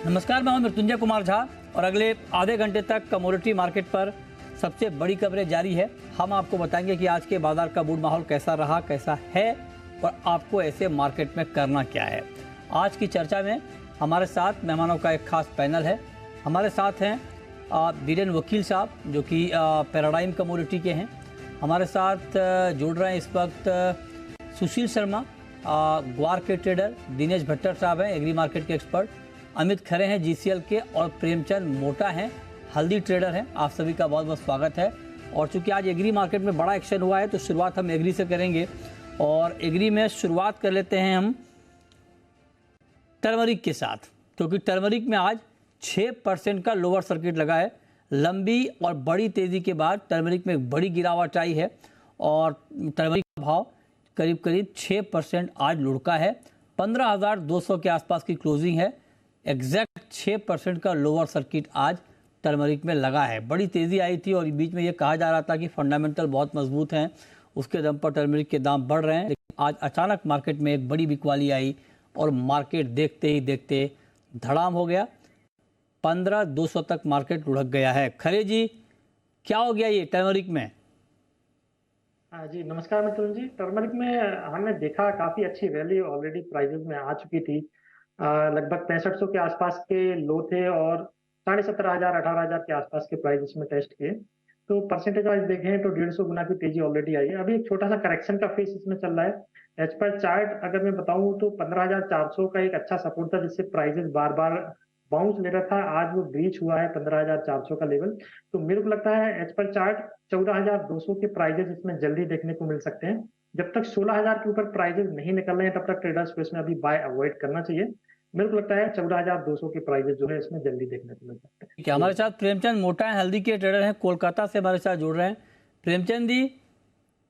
नमस्कार, मैं हूं मृत्युंजय कुमार झा और अगले आधे घंटे तक कमोडिटी मार्केट पर सबसे बड़ी कवरेज जारी है। हम आपको बताएंगे कि आज के बाजार का मूड माहौल कैसा रहा, कैसा है और आपको ऐसे मार्केट में करना क्या है। आज की चर्चा में हमारे साथ मेहमानों का एक खास पैनल है। हमारे साथ हैं बीरेन वकील साहब जो कि पैराडाइम कमोडिटी के हैं। हमारे साथ जुड़ रहे हैं इस वक्त सुशील शर्मा ग्वार के ट्रेडर, दिनेश भट्टर साहब हैं एग्री मार्केट के एक्सपर्ट, अमित खरे हैं जीसीएल के और प्रेमचंद मोटा हैं हल्दी ट्रेडर हैं। आप सभी का बहुत बहुत स्वागत है। और चूंकि आज एग्री मार्केट में बड़ा एक्शन हुआ है तो शुरुआत हम एग्री से करेंगे और एग्री में शुरुआत कर लेते हैं हम टर्मरिक के साथ, क्योंकि टर्मरिक में आज 6% का लोअर सर्किट लगा है। लंबी और बड़ी तेज़ी के बाद टर्मरिक में एक बड़ी गिरावट आई है और टर्मरिक का भाव करीब करीब 6% आज लुढ़का है। 15,200 के आसपास की क्लोजिंग है। एग्जैक्ट 6% का लोअर सर्किट आज टर्मरिक में लगा है। बड़ी तेज़ी आई थी और बीच में ये कहा जा रहा था कि फंडामेंटल बहुत मजबूत हैं, उसके दम पर टर्मरिक के दाम बढ़ रहे हैं। लेकिन आज अचानक मार्केट में एक बड़ी बिकवाली आई और मार्केट देखते ही देखते धड़ाम हो गया। 15,200 तक मार्केट लुढ़क गया है। खरे जी, क्या हो गया ये टर्मरिक में? हाँ जी, नमस्कार मिथुन जी। टर्मरिक में हमने देखा काफी अच्छी रैली ऑलरेडी प्राइजेस में आ चुकी थी। लगभग 6500 के आसपास के लो थे और 17,500 18,000 के आसपास के प्राइजेस में टेस्ट किए। तो परसेंटेज वाइज देखें तो 150 गुना की तेजी ऑलरेडी आई है। अभी एक छोटा सा करेक्शन का फेस इसमें चल रहा है। एज पर चार्ट अगर मैं बताऊं तो 15,400 का एक अच्छा सपोर्ट था जिससे प्राइजेस बार बार बाउंस ले रहा था। आज वो ब्रीच हुआ है 15,400 का लेवल। तो मेरे को लगता है एज पर चार्ट 14,200 के प्राइजेस इसमें जल्दी देखने को मिल सकते हैं। जब तक 16,000 के ऊपर प्राइजेस नहीं निकल रहे हैं तब तक ट्रेडर्स को इसमें अभी बाय अवॉइड करना चाहिए। मेरे को लगता है 14,200 के प्राइजेस जो है इसमें जल्दी देखने को मिल सकते हैं। क्या हमारे साथ प्रेमचंद मोटा है, हल्दी के ट्रेडर हैं, कोलकाता से हमारे साथ जुड़ रहे हैं। प्रेमचंद जी,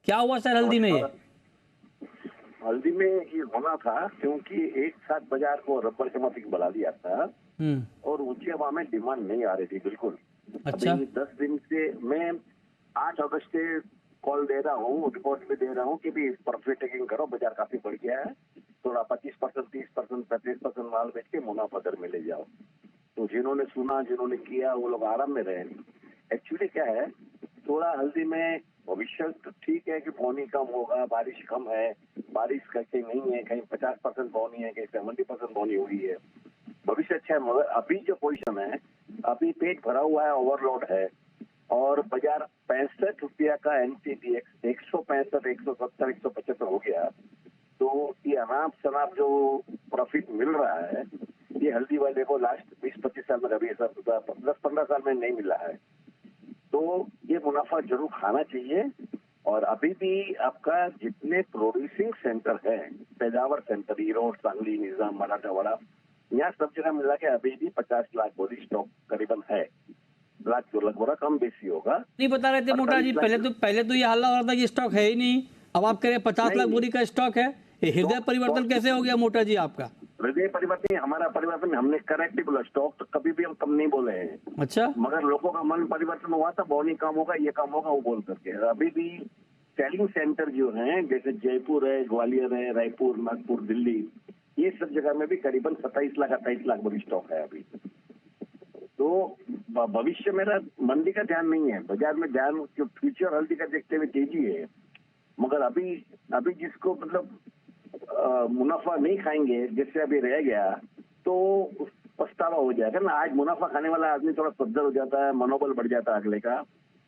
क्या हुआ सर हल्दी में? ये हल्दी में ये होना था क्योंकि एक साथ बाजार को रबर के माफिक बढ़ा दिया था और ऊंची हवा में डिमांड नहीं आ रही थी बिल्कुल। अच्छा। अभी 10 दिन से मैं 8 अगस्त से कॉल दे रहा हूँ, रिपोर्ट भी दे रहा हूँ कि भी प्रॉफिट टेकिंग करो, बाजार काफी बढ़ गया है, थोड़ा 25%, 30%, 35% माल बेच के मुनाफा दर में ले जाओ। तो जिन्होंने सुना, जिन्होंने किया, वो लोग आराम में रहे। एक्चुअली क्या है, थोड़ा हल्दी में भविष्य तो ठीक है कि पौनी कम होगा, बारिश कम है, बारिश कहीं नहीं है, कहीं 50% पौनी है, कहीं 70% पौनी हुई है, भविष्य अच्छा है। मगर अभी जो पोजीशन है, अभी पेट भरा हुआ है, ओवरलोड है और बाजार 65 रुपया का एनसीडीएक्स 165, 170, 175 हो गया। तो ये अनाप शनाप जो प्रॉफिट मिल रहा है ये हल्दी वाले को लास्ट 20-25 साल में कभी ऐसा 10-15 साल में नहीं मिला है। तो ये मुनाफा जरूर खाना चाहिए। और अभी भी आपका जितने प्रोड्यूसिंग सेंटर है, पैदावार सेंटर, ईरोड, सांगली, निजाम, मराठवाड़ा, यहाँ सब जगह मिला के अभी भी 50 लाख बोरी स्टॉक करीबन है। लाख 2 लाख बोरा कम बेसी होगा। नहीं बता रहे थे मोटा जी, पहले तो ये हल्ला हो रहा था कि स्टॉक है ही नहीं। अब आप कह रहे 50 लाख बोरी का स्टॉक है। ये हृदय परिवर्तन कैसे हो गया मोटा जी आपका? हृदय परिवर्तन हमारा परिवर्तन, हमने करेक्ट बोला, स्टॉक तो कभी भी हम कम नहीं बोले हैं। अच्छा। मगर लोगों का मन परिवर्तन हुआ था, बॉनी कम होगा, ये कम होगा वो बोल करके। अभी भी सेलिंग सेंटर जो हैं जैसे जयपुर है, ग्वालियर है, रायपुर, नागपुर, दिल्ली, ये सब जगह में भी करीबन 27 लाख 28 लाख बोरी स्टॉक है अभी। तो भविष्य मेरा मंदी का ध्यान नहीं है, बाजार में ध्यान फ्यूचर हल्दी का देखते हुए तेजी है। मगर अभी जिसको मतलब मुनाफा नहीं खाएंगे, जिससे अभी रह गया तो पछतावा हो जाएगा ना। आज मुनाफा खाने वाला आदमी थोड़ा सज्जन हो जाता है, मनोबल बढ़ जाता है, अगले का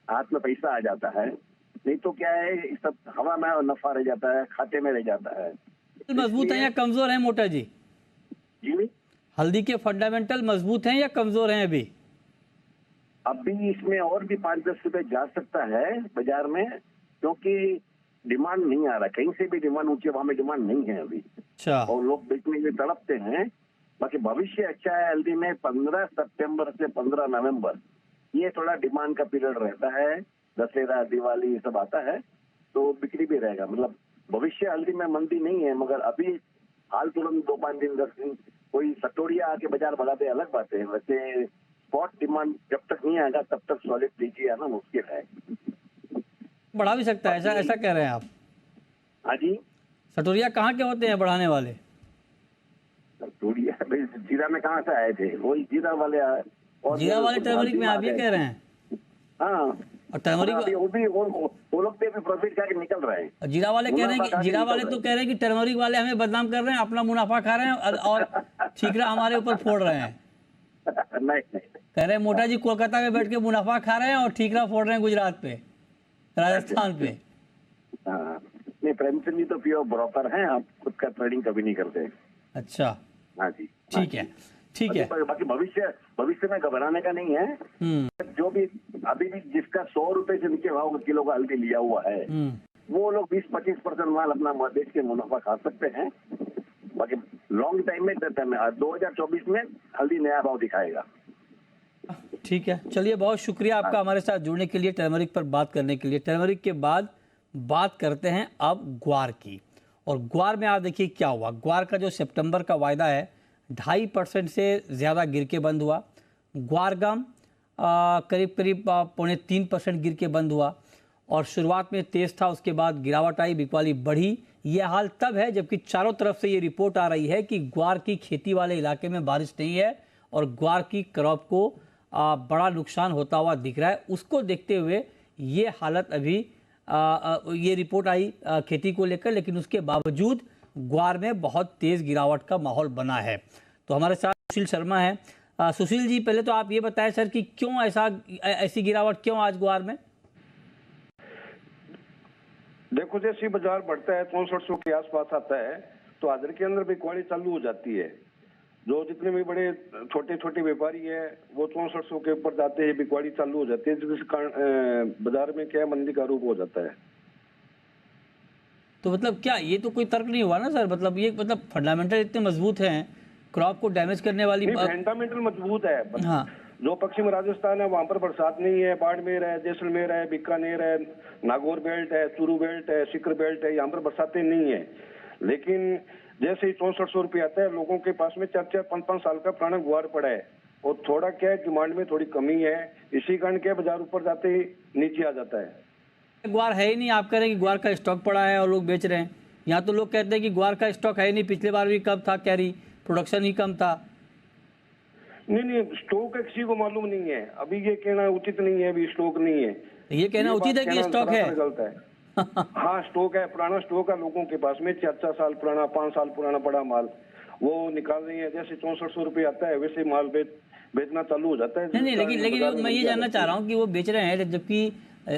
हाथ में पैसा आ जाता है। नहीं तो क्या है, सब हवा में नफा रह जाता है, खाते में रह जाता है। मजबूत है या कमजोर है मोटा जी? जी, हल्दी के फंडामेंटल मजबूत हैं या कमजोर हैं अभी? अभी इसमें और भी 5-10 रुपए जा सकता है बाजार में, क्योंकि डिमांड नहीं आ रहा, कहीं से भी डिमांड, ऊंचे भाव में डिमांड नहीं है अभी। अच्छा। और लोग बेचने में तड़पते हैं। बाकी भविष्य अच्छा है हल्दी में। 15 सितंबर से 15 नवंबर ये थोड़ा डिमांड का पीरियड रहता है, दशहरा, दिवाली सब आता है तो बिक्री भी रहेगा। मतलब भविष्य हल्दी में मंदी नहीं है। मगर अभी हाल तुरंत 2-5 दिन 10 दिन कोई सटोरिया आके बाजार बढ़ा दे, अलग बात है। वैसे स्पॉट डिमांड जब तक नहीं आएगा तब तक सॉलिड तेजी आना मुश्किल है। बढ़ा भी सकता है, ऐसा कह रहे हैं आप? हाँ जी। सटोरिया कहाँ के होते हैं बढ़ाने वाले? सटोरिया जीरा में कहाँ से आए थे, वही जीरा वाले आए। और जीरा वाले टर्मरिक में आप ये कह रहे हैं? हाँ, और टर्मरिक वो लोग भी अभी प्रॉफिट करके निकल रहे हैं। जीरा वाले कह रहे हैं कि जीरा वाले तो कह रहे हैं कि टर्मरिक वाले हमें बदनाम कर रहे हैं, अपना मुनाफा खा रहे हैं और ठीकरा हमारे ऊपर फोड़ रहे हैं। नहीं, कह रहे हैं मोटा जी कोलकाता में बैठ के मुनाफा खा रहे हैं और ठीकरा फोड़ रहे हैं गुजरात पे, राजस्थान पे। हाँ, नहीं, प्रेमचंद जी तो प्योर ब्रोकर हैं, आप खुद का ट्रेडिंग कभी नहीं करते। अच्छा, हाँ जी, ठीक है, ठीक है। बाकी भविष्य में घबराने का नहीं है। जो भी अभी भी जिसका 100 रुपए से नीचे भाव किलो का हल्दी लिया हुआ है, वो लोग 20-25% माल अपना बेच के मुनाफा खा सकते हैं। बाकी लॉन्ग टाइम में 2024 में हल्दी नया भाव दिखाएगा। ठीक है, चलिए, बहुत शुक्रिया आपका हमारे साथ जुड़ने के लिए, टर्मरिक पर बात करने के लिए। टर्मरिक के बाद बात करते हैं अब ग्वार की। और ग्वार में आप देखिए क्या हुआ। ग्वार का जो सितंबर का वायदा है 2.5% से ज़्यादा गिर के बंद हुआ। ग्वार गम करीब 3.25% गिर के बंद हुआ और शुरुआत में तेज़ था, उसके बाद गिरावट आई, बिकवाली बढ़ी। ये हाल तब है जबकि चारों तरफ से ये रिपोर्ट आ रही है कि ग्वार की खेती वाले इलाके में बारिश नहीं है और ग्वार की क्रॉप को बड़ा नुकसान होता हुआ दिख रहा है। उसको देखते हुए ये हालत अभी ये रिपोर्ट आई खेती को लेकर, लेकिन उसके बावजूद ग्वार में बहुत तेज़ गिरावट का माहौल बना है। तो हमारे साथ सुशील शर्मा है। सुशील जी, पहले तो आप ये बताएं सर कि क्यों ऐसी गिरावट क्यों आज ग्वार में? देखो, जैसे बाजार बढ़ता है 6400 के आसपास आता है तो हाजिर के अंदर बिकवाली चालू हो जाती है। जो जितने भी बड़े छोटे छोटे व्यापारी है वो 6400 के ऊपर जाते हैं, बिकवाली चालू हो जाती है, जिस कारण बाजार में क्या मंदी का रूप हो जाता है। तो मतलब क्या ये तो कोई तर्क नहीं हुआ ना सर? मतलब ये फंडामेंटल इतने मजबूत हैं, क्रॉप को डैमेज करने वाली फंडामेंटल मजबूत है। हाँ, जो पश्चिम राजस्थान है वहां पर बरसात नहीं है, बाड़मेर है, जैसलमेर है, बीकानेर है, नागौर बेल्ट है, चूरू बेल्ट है, सिकर बेल्ट है, यहाँ पर बरसातें नहीं है। लेकिन जैसे ही 6400 रुपये आता है, लोगों के पास में 4-5 साल का पुराना गुआर पड़ा है और थोड़ा क्या है, डिमांड में थोड़ी कमी है, इसी कारण क्या बाजार ऊपर जाते ही नीचे आ जाता है। ग्वार है ही नहीं, आप कह रहे हैं कि ग्वार का स्टॉक पड़ा है और लोग बेच रहे हैं। यहाँ तो लोग कहते हैं कि ग्वार का स्टॉक है ही नहीं, पिछले बार भी कब था कैरी, प्रोडक्शन ही कम था। नहीं, स्टॉक है किसी को मालूम नहीं है। अभी ये कहना उचित नहीं है, अभी स्टॉक नहीं है। ये कहना उचित है कि स्टॉक है? गलत है। हाँ, स्टॉक है, पुराना स्टॉक है लोगों के पास में, 4 साल पुराना, 5 साल पुराना पड़ा माल वो निकाल रही है। जैसे 6400 रुपये आता है वैसे माल बेचना चालू हो जाता है। नहीं, लेकिन मैं ये जानना चाह रहा हूँ कि वो बेच रहे हैं, जबकि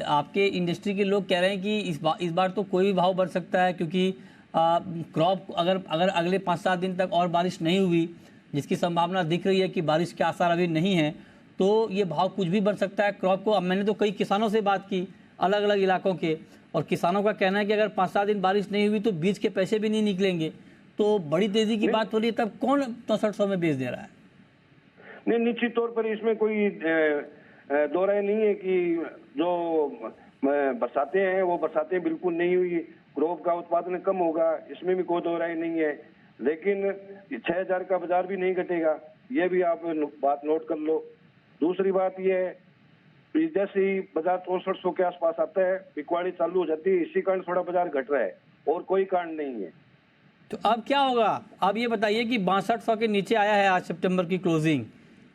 आपके इंडस्ट्री के लोग कह रहे हैं कि इस बार तो कोई भी भाव बढ़ सकता है, क्योंकि क्रॉप अगर अगले 5-7 दिन तक और बारिश नहीं हुई, जिसकी संभावना दिख रही है कि बारिश के आसार अभी नहीं है, तो ये भाव कुछ भी बढ़ सकता है क्रॉप को। अब मैंने तो कई किसानों से बात की अलग अलग इलाकों के, और किसानों का कहना है कि अगर 5-7 दिन बारिश नहीं हुई तो बीज के पैसे भी नहीं निकलेंगे। तो बड़ी तेजी की बात हो रही है, तब कौन 6400 में बेच दे रहा है? नहीं, निश्चित तौर पर इसमें कोई दो राय नहीं है कि जो बरसातें हैं वो बरसातें बिल्कुल नहीं हुई, क्रॉप का उत्पादन कम होगा, इसमें भी कोई दो राय नहीं है। लेकिन 6000 का बाजार भी नहीं घटेगा, ये भी आप बात नोट कर लो। दूसरी बात ये है, जैसे ही बाजार 6400 के आसपास आता है बिकवाली चालू हो जाती है, इसी कारण थोड़ा बाजार घट रहा है और कोई कारण नहीं है। तो अब क्या होगा? आप ये बताइए कि 6200 के नीचे आया है आज सितंबर की क्लोजिंग,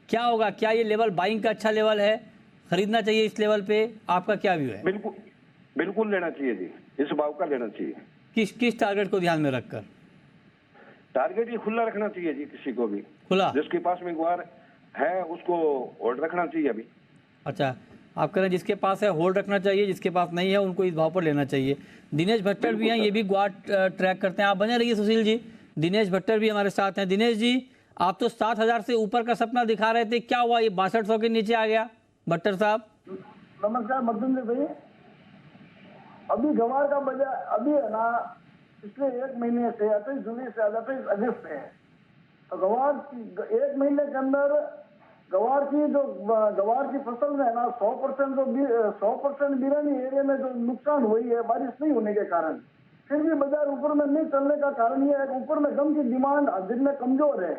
क्या होगा? क्या ये लेवल बाइंग का अच्छा लेवल है, खरीदना चाहिए इस लेवल पे? आपका क्या व्यू है? बिल्कुल लेना चाहिए जी, इस भाव का लेना चाहिए। किस टारगेट को ध्यान में रखकर? टारगेट ये खुला रखना चाहिए जी, किसी को भी खुला, जिसके पास में गुआर है उसको होल्ड रखना चाहिए अभी। अच्छा, आप कह रहे हैं जिसके पास है होल्ड रखना चाहिए, जिसके पास नहीं है उनको इस भाव पर लेना चाहिए। दिनेश भट्टर भी हैं, ये भी गुआर ट्रैक करते हैं। आप बने रहिए सुशील जी, दिनेश भट्टर भी हमारे साथ हैं। दिनेश जी, आप तो 7000 से ऊपर का सपना दिखा रहे थे, क्या हुआ ये 6200 के नीचे आ गया? भट्टर साहब नमस्कार मधुंदर भाई। अभी गवार का बाजार अभी है ना, पिछले 1 महीने से 28 जुलाई से 28 अगस्त है, तो गवार 1 महीने के अंदर गवार की फसल में है ना 100% बिरानी एरिया में जो नुकसान हुई है बारिश नहीं होने के कारण, फिर भी बाजार ऊपर में नहीं चलने का कारण ये है कि ऊपर में गम की डिमांड दिन में कमजोर है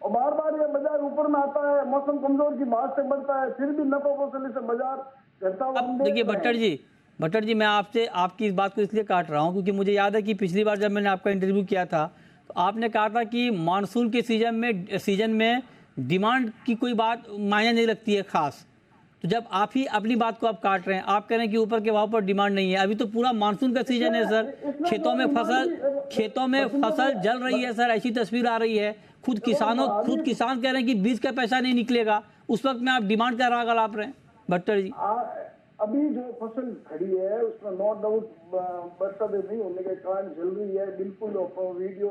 और बार बार ये बाजार ऊपर में आता है, मौसम कमजोर की बात से बढ़ता है, फिर भी नफा वसूली से बाजार घटता हुआ। अब देखिए भट्टर जी, मैं आपसे आपकी इस बात को इसलिए काट रहा हूँ क्योंकि मुझे याद है कि पिछली बार जब मैंने आपका इंटरव्यू किया था तो आपने कहा था कि मानसून के सीजन में डिमांड की कोई बात मायने नहीं रखती है खास। तो जब आप ही अपनी बात को आप काट रहे हैं, आप कह रहे हैं कि ऊपर के भाव पर डिमांड नहीं है, अभी तो पूरा मानसून का सीजन है सर, खेतों में फसल जल रही है सर, ऐसी तस्वीर आ रही है। खुद किसान कह रहे हैं कि बीज का पैसा नहीं निकलेगा, उस वक्त में आप डिमांड का राग अलाप रहे हैं भट्टर जी। अभी जो फसल खड़ी है उसमें नो डाउट बरसात नहीं होने के कारण जल रही है, बिल्कुल वीडियो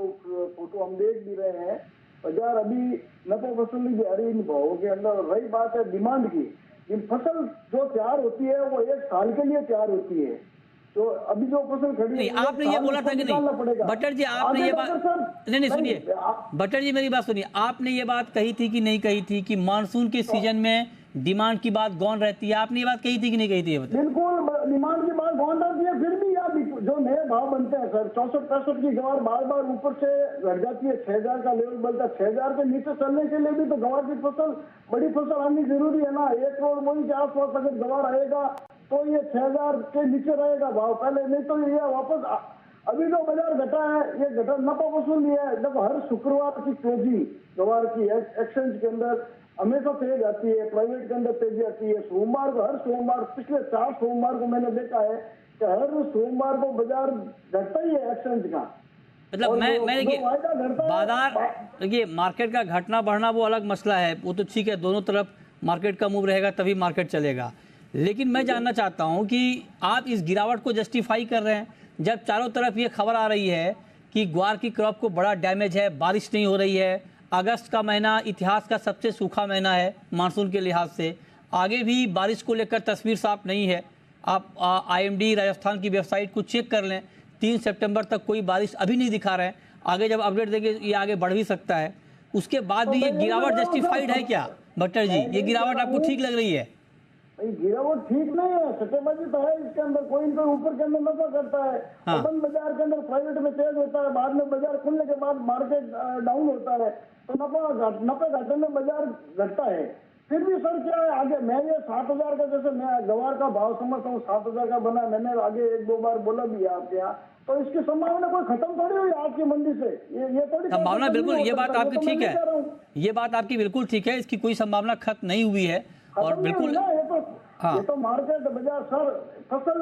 फोटो हम देख भी रहे हैं। बाजार अभी नफा वसूली जारी इन भावों के अंदर। रही बात है डिमांड की, फसल जो तैयार होती है वो एक साल के लिए तैयार होती है। तो अभी जो फसल खड़ी नहीं, आपने ये बोला था कि नहीं भट्टर जी, आपने ये बात नहीं सुनिए भट्टर जी, मेरी बात सुनिए, आपने ये बात कही थी कि नहीं कही थी कि मानसून के सीजन में डिमांड की बात गौन रहती है? आपने ये बात कही थी कि नहीं कही थी? बिल्कुल डिमांड की बात गौन रहती है, फिर भी यार जो नए भाव बनते हैं सर, 64-65 की गवार बार बार ऊपर से घट जाती है, 6000 का लेवल बनता है। 6000 के नीचे चलने के लिए भी तो गवार की फसल, बड़ी फसल आनी जरूरी है ना। 1 करोड़ वही के आसपास अगर गवार आएगा तो ये 6000 के नीचे रहेगा भाव पहले, नहीं तो ये वापस। अभी जो बाजार घटा है ये घटा नफा वसूली है। देखो हर शुक्रवार की क्लोजिंग गवार की एक्सचेंज के अंदर हमेशा तेज आती है, प्राइवेट के अंदर तेजी आती है। सोमवार को, हर सोमवार, पिछले 4 सोमवार को मैंने देखा है कि हर सोमवार को बाजार घटता ही है एक्सचेंज का। मतलब बाजार, देखिए मार्केट का घटना बढ़ना वो अलग मसला है, वो तो ठीक है, दोनों तरफ मार्केट का मूव रहेगा तभी मार्केट चलेगा। लेकिन मैं जानना चाहता हूं कि आप इस गिरावट को जस्टिफाई कर रहे हैं जब चारों तरफ ये खबर आ रही है कि ग्वार की क्रॉप को बड़ा डैमेज है, बारिश नहीं हो रही है, अगस्त का महीना इतिहास का सबसे सूखा महीना है मानसून के लिहाज से, आगे भी बारिश को लेकर तस्वीर साफ नहीं है। आप IMD राजस्थान की वेबसाइट को चेक कर लें, 3 सितंबर तक कोई बारिश अभी नहीं दिखा रहे हैं। आगे जब अपडेट देंगे ये आगे बढ़ भी सकता है। उसके बाद भी ये गिरावट जस्टिफाइड है क्या भट्टर जी? ये गिरावट आपको ठीक लग रही है? गिरावट ठीक नहीं है, सट्टेबाजी तो है इसके अंदर। कोई इनका ऊपर के अंदर नफा करता है, हाँ। बंद बाजार के अंदर प्राइवेट में तेज होता है, बाद में बाजार खुलने के बाद मार्केट डाउन होता है, तो नफा घाटे में बाजार घटता है। फिर भी सर क्या है आगे, मैं ये 7000 का, जैसे मैं गवार का भाव समझता हूँ 7000 का बना, मैंने आगे 1-2 बार बोला भी है आपके यहाँ, तो इसकी संभावना कोई खत्म थोड़ी हुई आज की मंडी से। ये थोड़ी संभावना, बिल्कुल ये बात आपकी ठीक है, ये बात आपकी बिल्कुल ठीक है, इसकी कोई संभावना खत्म नहीं हुई है। और बिल्कुल ये तो मार्केट बाजार सर, फसल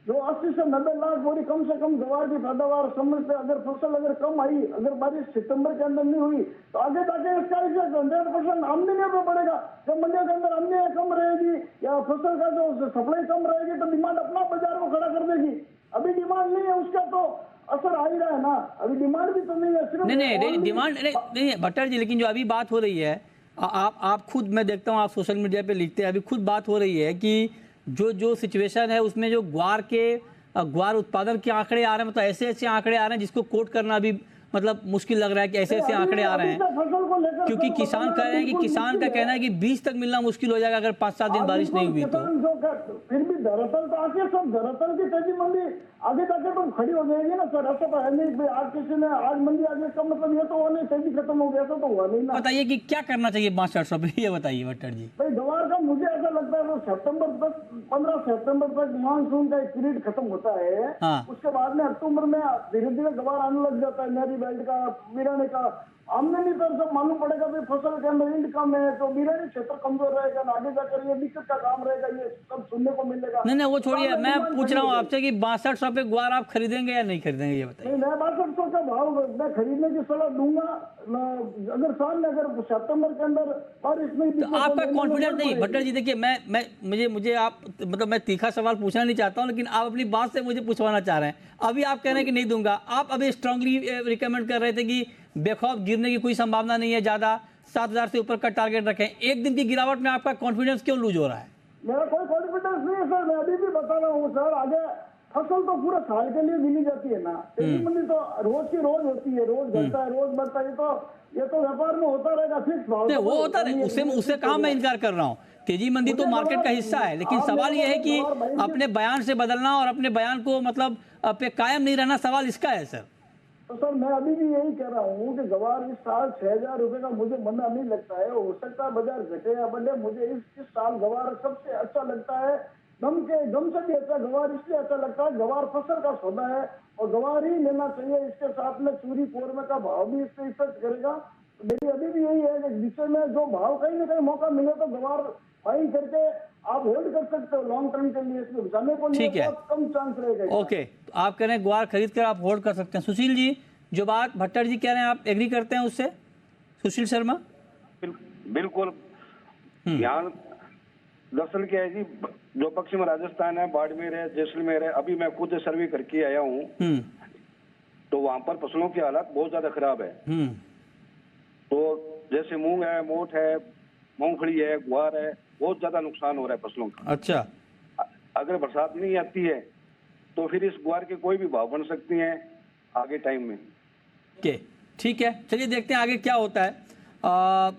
जो 80 से 90 लाख बोरी कम से कम गवार की पैदावार समझते, अगर फसल अगर कम आई, अगर बारिश सितंबर के अंदर नहीं हुई तो आगे जाके इसका 100% आमदनी पे पड़ेगा। जब मंडियों के अंदर आमदनी कम रहेगी या फसल का जो सप्लाई कम रहेगी तो डिमांड अपना बाजार को खड़ा कर देगी। अभी डिमांड नहीं है, उसका तो असर आ ही रहा है ना। अभी डिमांड भी तो नहीं है, सिर्फ नहीं डिमांड नहीं है भट्टर जी। लेकिन जो अभी बात हो रही है, आप खुद, मैं देखता हूँ आप सोशल मीडिया पे लिखते हैं, अभी खुद बात हो रही है कि जो सिचुएशन है उसमें जो ग्वार उत्पादन के आंकड़े आ रहे हैं, मतलब ऐसे आंकड़े आ रहे हैं जिसको कोट करना भी मतलब मुश्किल लग रहा है कि ऐसे आंकड़े आ रहे हैं, क्योंकि किसान कह रहे हैं कि किसान का कहना है कि बीज तक मिलना मुश्किल हो जाएगा अगर 5-7 दिन बारिश नहीं हुई तो। फिर भी दरअसल तो आके सब दरअसल की तेजी मंडी आगे जाके तो खड़ी हो जाएगी ना सर। ऐसा तो है नहीं भाई आज किसी ने आज मंडी आगे इसका मतलब ये तो हुआ नहीं तेजी खत्म हो गया, ऐसा तो हुआ नहीं ना। बताइए कि क्या करना चाहिए 500 पे, ये बताइए भट्टर जी। भाई गवार का मुझे ऐसा लगता है वो सितंबर तक, 15 सितंबर तक मानसून का एक पीरियड खत्म होता है। हाँ। उसके बाद में अक्टूबर में धीरे धीरे गवार आने लग जाता है। मेरी बेल्ट का, बिराने का आमदनी पर सब मालूम पड़ेगा भाई फसल के अंदर इंड कम है तो बिरानी क्षेत्र कमजोर रहेगा ना, आगे जाकर ये दिक्कत का काम रहेगा, ये सब सुनने को मिलेगा। नहीं वो छोड़िए, मैं पूछ रहा हूँ आपसे कि 6200 पे ग्वार आप खरीदेंगे या नहीं खरीदेंगे, ये बताइए। नहीं, मैं 6200 का भाव मैं खरीदने की सलाह दूंगा। अगर सामने अगर सितंबर के अंदर बारिश नहीं, तो आपका कॉन्फिडेंस नहीं भट्टर जी। देखिए मुझे आप, मतलब मैं तीखा सवाल पूछना नहीं चाहता हूँ, लेकिन आप अपनी बात से मुझे पूछवाना चाह रहे हैं। अभी आप कह रहे हैं कि नहीं दूंगा, आप अभी स्ट्रांगली रिकमेंड कर रहे थे कि बेखौफ गिरने की कोई संभावना नहीं है, ज्यादा 7000 से ऊपर का टारगेट रखें। एक दिन की गिरावट में आपका कॉन्फिडेंस क्यों लूज हो रहा है? मेरा कोई कॉन्फिडेंस नहीं है सर, मैं अभी भी बता रहा हूँ सर। आगे फसल तो पूरा साल के लिए मिली जाती है ना, तेजी मंडी तो रोज की रोज होती है, रोज घटता है रोज बढ़ता है, ये तो व्यापार में होता रहेगा फिक्स भाव। वो होता है, उससे कहाँ मैं इनकार कर रहा हूँ। तेजी मंदी तो मार्केट का हिस्सा है, लेकिन सवाल यह है कि अपने बयान से बदलना और अपने बयान को मतलब पे कायम नहीं रहना, सवाल इसका है सर। तो सर मैं अभी भी यही कह रहा हूँ कि गवार इस साल 6000 रुपए का मुझे मंदा नहीं लगता है। हो सकता है बाजार घटे या बढ़े, मुझे इस साल गवार सबसे अच्छा लगता है गम से भी अच्छा गवार इसलिए अच्छा लगता है, गवार फसल का सौदा है और गवार ही लेना चाहिए। इसके साथ में चूरी कोरमा का भाव भी इससे इफेक्ट करेगा। तो मेरी अभी भी यही है कि विषय में जो भाव कहीं ना कहीं मौका मिले तो गवार बाइंग करके आप होल्ड कर सकते हो लॉन्ग टर्म के लिए। इसमें घुसाने को लिए बहुत कम चांस रहेगा। ओके, तो आप कह रहे हैं ग्वार खरीद कर आप होल्ड कर सकते हैं। सुशील जी, जो बात भट्टर जी कह रहे हैं आप एग्री करते हैं उससे? सुशील शर्मा। बिल्कुल। यहाँ दरअसल क्या है जी, जो पश्चिम राजस्थान है, बाड़मेर है, जैसलमेर है, अभी मैं खुद सर्वे करके आया हूँ, तो वहां पर फसलों की हालत बहुत ज्यादा खराब है। तो जैसे मूंग है, मोठ है, मूंगफली है, ग्वार है, बहुत ज्यादा नुकसान हो रहा है फसलों का। अच्छा, अगर बरसात नहीं आती है तो फिर इस ग्वार के कोई भी भाव बन सकती हैं आगे टाइम में। ठीक है, चलिए देखते हैं आगे क्या होता है।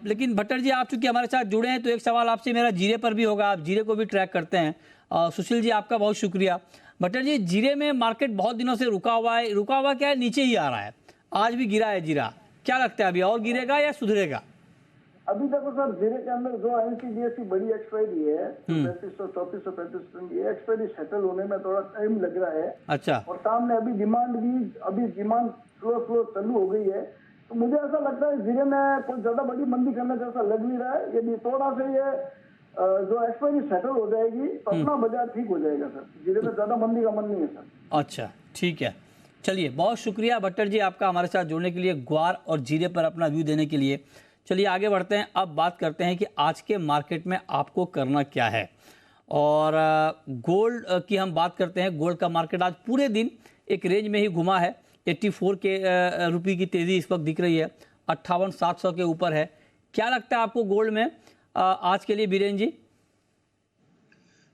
लेकिन भट्टर जी, आप चूंकि हमारे साथ जुड़े हैं तो एक सवाल आपसे मेरा जीरे पर भी होगा, आप जीरे को भी ट्रैक करते हैं। सुशील जी, आपका बहुत शुक्रिया। भट्टर जी, जीरे में मार्केट बहुत दिनों से रुका हुआ है, क्या है, नीचे ही आ रहा है, आज भी गिरा है जीरा। क्या लगता है अभी और गिरेगा या सुधरेगा? अभी देखो सर, जीरे के अंदर जो NCDS की बड़ी एक्सपायरी है 3500 3435 टन, ये एक्सपायरी सेटल होने में थोड़ा टाइम लग रहा है। अच्छा। और सामने अभी डिमांड स्लो चालू हो गई है। तो मुझे ऐसा लगता है जीरे में कोई ज्यादा बड़ी मंदी करने जैसा लग नहीं रहा है। यदि थोड़ा से ये जो एक्सपायरी सेटल हो जाएगी तो अपना बाजार ठीक हो जाएगा सर। जीरे में ज्यादा मंदी का मन नहीं है सर। अच्छा, ठीक है, चलिए बहुत शुक्रिया भट्टर जी आपका हमारे साथ जुड़ने के लिए, ग्वार और जीरे पर अपना व्यू देने के लिए। चलिए आगे बढ़ते हैं, अब बात करते हैं कि आज के मार्केट में आपको करना क्या है। और गोल्ड की हम बात करते हैं। गोल्ड का मार्केट आज पूरे दिन एक रेंज में ही घुमा है। 84 के रुपये की तेज़ी इस वक्त दिख रही है, 58,700 के ऊपर है। क्या लगता है आपको गोल्ड में आज के लिए बीरेन जी?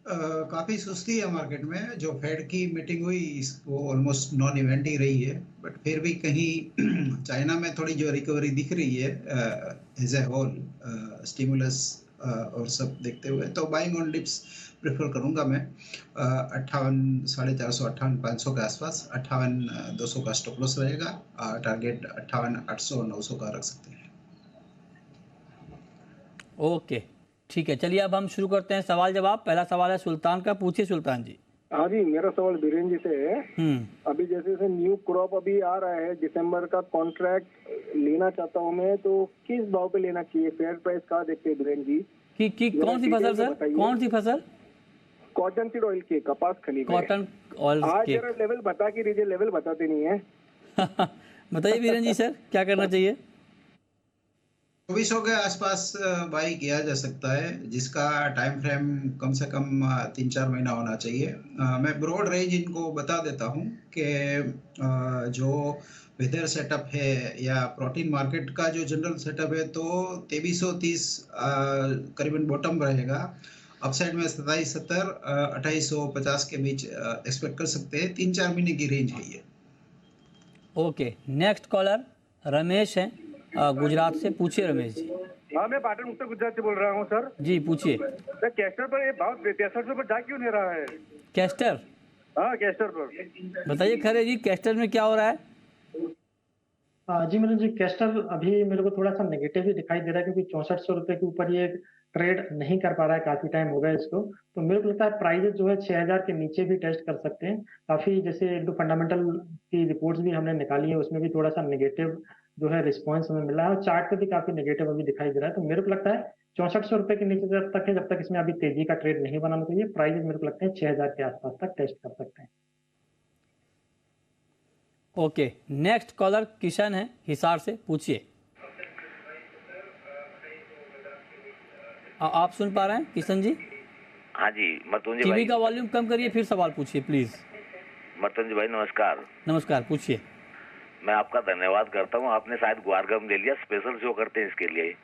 काफ़ी सुस्ती है मार्केट में। जो फेड की मीटिंग हुई वो ऑलमोस्ट नॉन इवेंट ही रही है, बट फिर भी कहीं चाइना में थोड़ी जो रिकवरी दिख रही है एज ए होल, स्टिमुलस और सब देखते हुए, तो बाइंग ऑन डिप्स प्रेफर करूंगा मैं। 58 450 58,500 के आसपास, 58,200 का स्टॉप लॉस रहेगा। टारगेट 58,800 900 का रख सकते हैं। ओके, ठीक है, चलिए अब हम शुरू करते हैं सवाल जवाब। पहला सवाल है सुल्तान का, पूछिए सुल्तान जी। हाँ जी, मेरा सवाल बीरेन जी से है। अभी जैसे न्यू क्रॉप अभी आ रहा है, दिसंबर का कॉन्ट्रैक्ट लेना चाहता हूँ मैं, तो किस भाव पे लेना चाहिए? फेयर प्राइस कहाँ देखते हैं बीरेन जी? कि कौन सी फसल सर, कौन सी फसल? कॉटन सीड ऑयल की, कपास खली में। कॉटन ऑयल आज जरा लेवल बता के दीजिए, लेवल बताते नहीं है। बताइए बीरेन जी सर, क्या करना चाहिए? 2400 के आसपास बाई किया जा सकता है, जिसका टाइम फ्रेम कम से कम 3-4 महीना होना चाहिए। मैं ब्रॉड रेंज इनको बता देता हूँ कि जो वेदर सेटअप है या प्रोटीन मार्केट का जो जनरल सेटअप है, तो 2330 करीबन बॉटम रहेगा। अपसाइड में 2770 2850 के बीच एक्सपेक्ट कर सकते हैं। 3-4 महीने की रेंज है ये। ओके, नेक्स्ट कॉलर रमेश है गुजरात से, पूछिए रमेश जी। हाँ, मैं पाटन उत्तर गुजरात से बोल रहा हूँ सर। जी पूछिए। सर, कैस्टर पर ये भाव 63 पर जा क्यों नहीं रहा है? कैस्टर? हाँ, कैस्टर पर बताइए खरे जी, कैस्टर में क्या हो रहा है? जी मेरे जी, कैस्टर अभी मेरे को थोड़ा सा नेगेटिव ही दिखाई दे रहा है, क्योंकि 6400 रुपए के ऊपर ये ट्रेड नहीं कर पा रहा है, काफी टाइम हो गया इसको। तो मेरे को लगता है प्राइजेस जो है 6000 के नीचे भी टेस्ट कर सकते हैं। काफी जैसे एक दो फंडामेंटल की रिपोर्ट्स भी हमने निकाली है, उसमें भी थोड़ा सा नेगेटिव जो है रिस्पॉन्स हमें मिला है, और चार्ट पे भी काफी नेगेटिव अभी दिखाई दे रहा है। तो मेरे को लगता है 6400 रुपए के नीचे जब तक है, जब तक इसमें अभी तेजी का ट्रेड नहीं बनाना चाहिए। प्राइजेस मेरे को लगता है 6000 के आसपास तक टेस्ट कर सकते हैं। ओके, नेक्स्ट कॉलर किशन है हिसार से, पूछिए। आप सुन पा रहे हैं किशन जी? हाँ जी, मतुंजी टीवी भाई का वॉल्यूम कम करिए, फिर सवाल पूछिए प्लीज। मतुंजी भाई नमस्कार। नमस्कार, पूछिए। मैं आपका धन्यवाद करता हूँ, आपने शायद ग्वार गम ले लिया, स्पेशल शो करते हैं इसके लिए।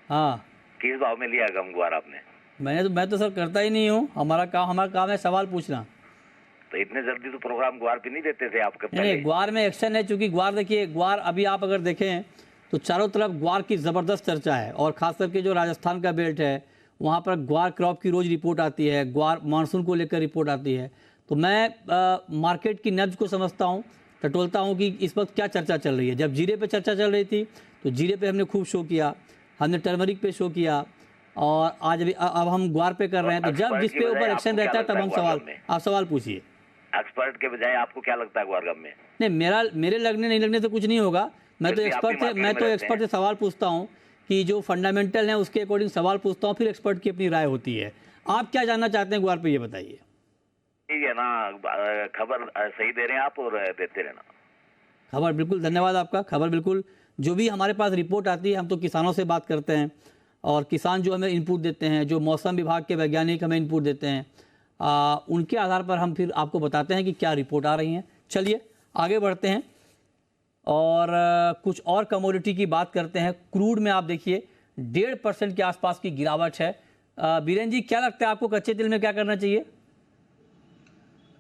हाँ, किस भाव में लिया गम ग्वार आपने? मैं तो सर करता ही नहीं हूँ, हमारा काम है सवाल पूछना। तो इतने जल्दी तो प्रोग्राम ग्वार पे नहीं देते थे आपके पहले? नहीं, ग्वार में एक्शन है, चूंकि ग्वार देखिए, ग्वार अभी आप अगर देखें तो चारों तरफ ग्वार की ज़बरदस्त चर्चा है, और ख़ास करके जो राजस्थान का बेल्ट है वहाँ पर ग्वार क्रॉप की रोज़ रिपोर्ट आती है, ग्वार मानसून को लेकर रिपोर्ट आती है। तो मैं मार्केट की नब्ज को समझता हूँ, टटोलता हूँ कि इस वक्त क्या चर्चा चल रही है। जब जीरे पे चर्चा चल रही थी तो जीरे पे हमने खूब शो किया, हमने टर्मरिक पे शो किया, और आज भी अब हम ग्वार पे कर रहे हैं, तो जब जिस पे ऊपर एक्शन रहता है तब हम आप सवाल पूछिए। एक्सपर्ट के बजाय आपको क्या लगता है ग्वारगम में? नहीं, मेरे लगने नहीं लगने से कुछ नहीं होगा। मैं तो एक्सपर्ट से सवाल पूछता हूँ कि जो फंडामेंटल है उसके अकॉर्डिंग सवाल पूछता हूँ, फिर एक्सपर्ट की अपनी राय होती है। आप क्या जानना चाहते हैं ग्वार पे, ये बताइए। ठीक है ना, खबर सही दे रहे हैं आप और देते रहना खबर। बिल्कुल, धन्यवाद आपका। खबर बिल्कुल, जो भी हमारे पास रिपोर्ट आती है, हम तो किसानों से बात करते हैं और किसान जो हमें इनपुट देते हैं, जो मौसम विभाग के वैज्ञानिक हमें इनपुट देते हैं, उनके आधार पर हम फिर आपको बताते हैं कि क्या रिपोर्ट आ रही हैं। चलिए आगे बढ़ते हैं और कुछ और कमोडिटी की बात करते हैं। क्रूड में आप देखिए 1.5% के आसपास की गिरावट है। बीरेन जी, क्या लगता है आपको कच्चे तेल में क्या करना चाहिए?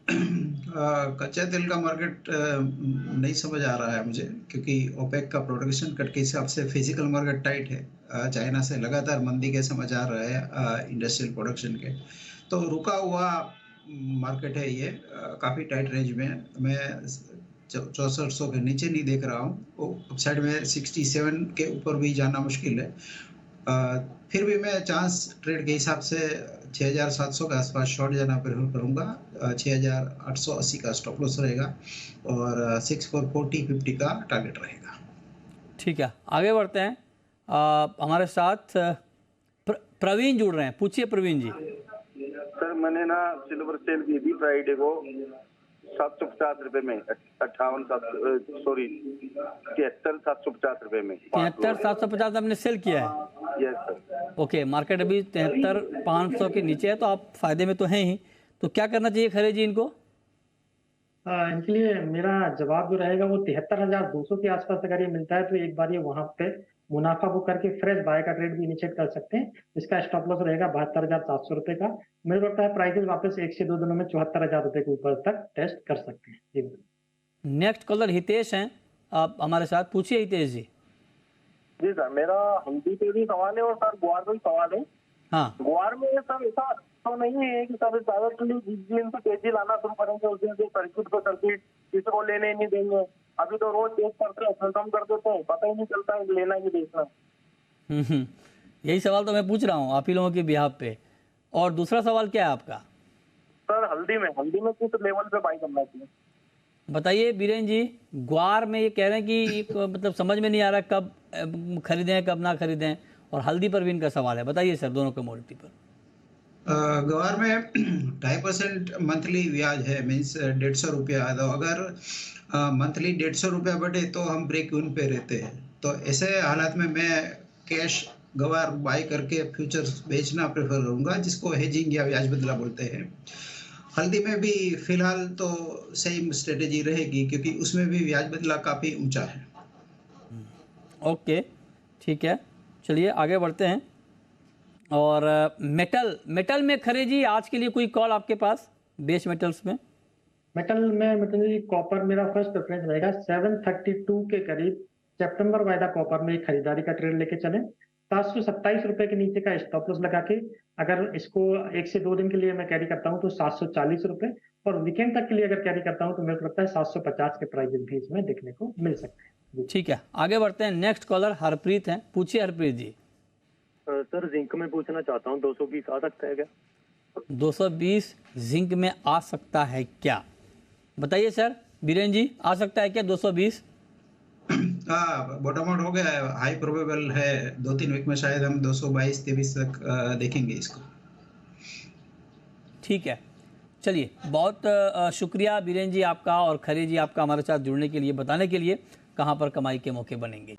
कच्चे तेल का मार्केट नहीं समझ आ रहा है मुझे, क्योंकि ओपेक का प्रोडक्शन कट के हिसाब से फिजिकल मार्केट टाइट है। चाइना से लगातार मंदी के समाचार रहे हैं इंडस्ट्रियल प्रोडक्शन के, तो रुका हुआ मार्केट है ये, काफ़ी टाइट रेंज में। मैं 6400 के नीचे नहीं देख रहा हूँ, अपसाइड में 67 के ऊपर भी जाना मुश्किल है। फिर भी मैं चांस ट्रेड के हिसाब से 6700 के आसपास शॉर्ट जाना प्रेफर करूंगा। 6880 का स्टॉप लॉस रहेगा और 6440-50 का टारगेट रहेगा। ठीक है, आगे बढ़ते हैं। हमारे साथ प्रवीण जुड़ रहे हैं, पूछिए प्रवीण जी। सर मैंने ना सिल्वर सेल की थी फ्राइडे को 750 रुपए में, 73,750 रुपए में। 73,750 आपने सेल किया है? Yes sir. ओके, मार्केट अभी 73,500 के नीचे है, तो आप फायदे में तो हैं ही। तो क्या करना चाहिए खरे जी इनको? इनके लिए मेरा जवाब जो रहेगा वो 73,200 के आसपास अगर ये मिलता है तो एक बार ये वहां पे मुनाफा बुक करके फ्रेश बाय का ट्रेड भी इनिशिएट कर सकते हैं। इसका स्टॉप लॉस रहेगा 72,700 रुपए का। मुझे लगता है प्राइसेस वापस 1 से 2 दिनों में 74,000 रुपए के ऊपर तक टेस्ट कर सकते हैं। जी नेक्स्ट कॉलर हितेश हैं आप हमारे साथ, पूछिए हितेश जी। जी सर, मेरा हल्दी पे भी सवाल है और सर ग्वार पे भी सवाल है। हाँ, ग्वार में सर ऐसा तो नहीं है कि सर डायरेक्टली जिस दिन से तेजी लाना शुरू करेंगे उस दिन से सर्किट को सर्किट किसी को लेने नहीं देंगे। अभी तो रोज टेस्ट करते हैं, खत्म कर देते हैं, पता ही नहीं चलता है लेना कि बेचना। यही सवाल तो मैं पूछ रहा हूँ आप ही लोगों के बिहाफ पे। और दूसरा सवाल क्या है आपका? सर हल्दी में किस लेवल पे बाई करना चाहिए बताइए बीरेन जी। ग्वार में ये कह रहे हैं कि मतलब समझ में नहीं आ रहा कब खरीदें कब ना खरीदें, और हल्दी पर भी इनका सवाल है। बताइए सर दोनों कमोडिटी पर। ग्वार में 2.5% मंथली ब्याज है, मीन्स 150 रुपया। तो अगर मंथली 150 रुपया बढ़े तो हम ब्रेक इवन पे रहते हैं। तो ऐसे हालात में मैं कैश ग्वार बाई करके फ्यूचर्स बेचना प्रेफर करूंगा, जिसको हेजिंग या ब्याज बदला बोलते हैं। हल्दी में भी फिलहाल तो सेम स्ट्रेटेजी रहेगी, क्योंकि उसमें भी ब्याज बदला काफ़ी ऊंचा है। ओके, ठीक है, चलिए आगे बढ़ते हैं। और मेटल में खरे जी आज के लिए कोई कॉल आपके पास बेस मेटल्स में? मेटल में मतलब जी कॉपर मेरा फर्स्ट प्रेफरेंस रहेगा। 732 के करीब सितंबर वायदा कॉपर में खरीदारी का ट्रेड लेके चलें। 727 रुपए के नीचे का स्टॉप लॉस लगा के अगर इसको 1 से 2 दिन के लिए मैं कैरी करता हूं तो 740 रुपए, और वीकेंड तक के लिए अगर कैरी करता हूं तो मेरे को लगता है 750 के प्राइस भी इसमें देखने को मिल सकते हैं। ठीक है, आगे बढ़ते हैं। नेक्स्ट कॉलर हरप्रीत हैं, पूछिए हरप्रीत जी। सर जिंक में पूछना चाहता हूँ 220 आ सकता है क्या? 220 जिंक में आ सकता है क्या? बताइए सर बीरेन जी, आ सकता है क्या 220? बॉटम आउट हो गया है, हाई प्रोबेबल है। 2-3 वीक में शायद हम 222-23 तक देखेंगे इसको। ठीक है, चलिए बहुत शुक्रिया बीरेन जी आपका और खरे जी आपका हमारे साथ जुड़ने के लिए, बताने के लिए कहाँ पर कमाई के मौके बनेंगे।